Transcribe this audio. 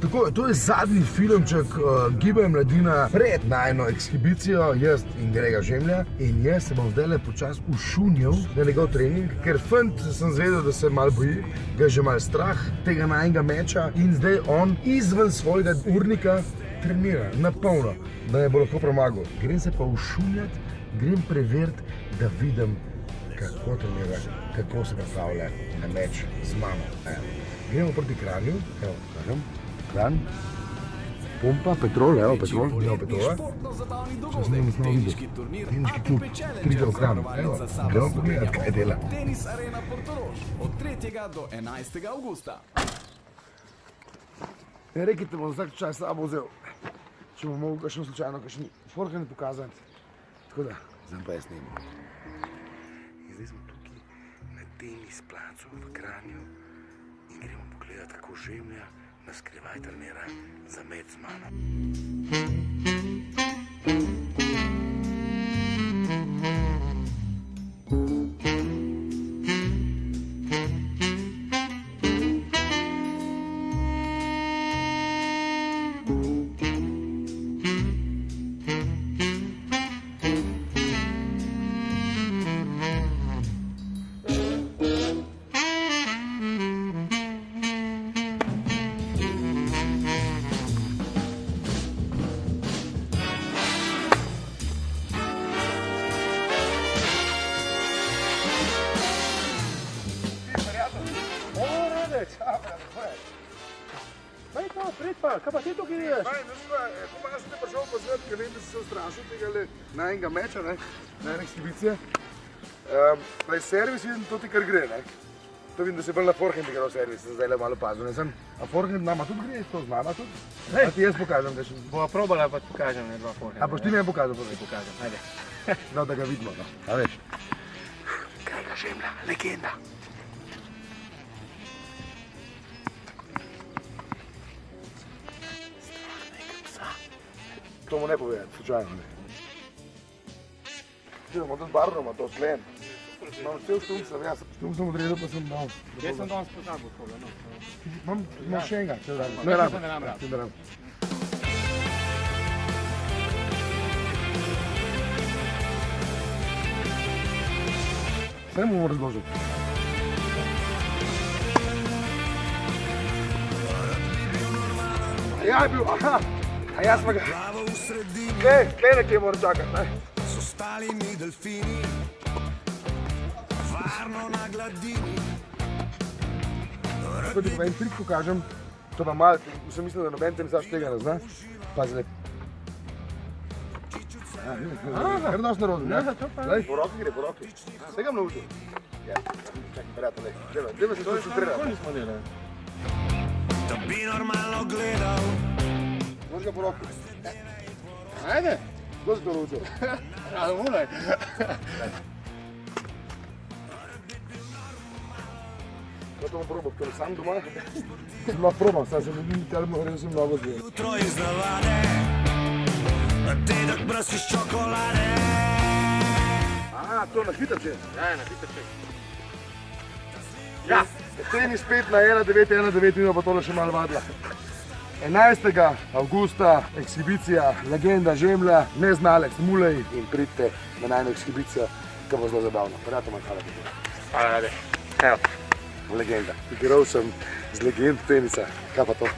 Tako, to je zadnji filmček Gibaj mladina pred najno ekshibicijo, jaz in Grega Žemlja. In jaz se bom zdaj počas ušunil na njegov trening, ker fant sem zvedel, da se malo boji, ga je že malo strah tega najnega meča in zdaj on izven svojega urnika trenira na polno, da me bo lahko premagal. Grem se pa ušunjati, grem preveriti, da vidim, kako trenira, kako se pripravlja na meč z mano. Gremo proti Kranju, evo, kažem. Kran, Pompa, Petrol, evo Petrol, evo Petrola. Če sem jim znal videti. Teniški klub, pride v Kran, evo, gremo pogledati, kaj dela. Tenis Arena Portorož od 3. do 11. augusta. Reki te bom vsak čas sabo vzel, če bom mogel kakšno slučajno, kakšen forehand pokazati. Tako da, zdaj pa jaz snimam. In zdaj smo tukaj na tenis placu v Kranju in gremo pogledati, kako Žemlja na skrivaj trenira za met z mano. Kaj pa ti tukaj vidiš? Pomalo sem te prišel pozvati, ker vem, da si se ustrašil tega najnega meča, najne ekskibicije. Pa je servis, vidim, to ti kar gre, ne? To vidim, da si bolj na forehand igral servis, sem zdaj le malo pazil, ne sem. A forehand nama tudi gre, to z mama tudi? A ti jaz pokažem, da še... Bova probala, pa ti pokažem, ne, dva forehanda. A boš ti me pokazal? Ti pokažem, ajde. No, da ga vidimo, no. A veš? Grega Žemlja, legenda. To mu ne povedati, slučajno ne. Bomo tudi barvno, to slen. Imam cel štum sem, jaz. Štum sem odredil, pa sem dal. Jaz sem danes pozabil koga, no. Imam še enega, če rado. Ne rabim. Vse mu bomo razložiti. Ja, je bil, aha. A jaz pa ga... Tle nekje moram čakati, ne? So stali mi delfini, varno na gladini. Tako ti pa en trik pokažem, to pa malo, sem mislil, da noben tenisač tega ne zna. Pazi lep. Kar nos narodu, ne? Po roki gre, po roki. Se ga naučil. Ja, čakaj, prijatelj, dajme se to skoncentrirati. Kako nismo delali? Da bi normalno gledal. Moraš ga po roki. Ajde. Kdo si to naučil? A, mulaj. To bomo probati, ker sam doma. Lahko probam, saj se ne vidim, ker sem mnogo zvedel. Jutro iz navade, dedek brez iz čokolade. A, to na hitrček. Ja, na hitrček. Ja. Tenis 5 na 1-9, pa tole še malo vadila. 11. avgusta, ekshibicija, legenda Žemlja, neznalec Mulej in pridite na najno ekshibicijo, ki bo zelo zabavno. Prijatelj, hvala ti. Hvala, rade. Evo. Legenda. Igral sem z legend tenisa. Kaj pa to?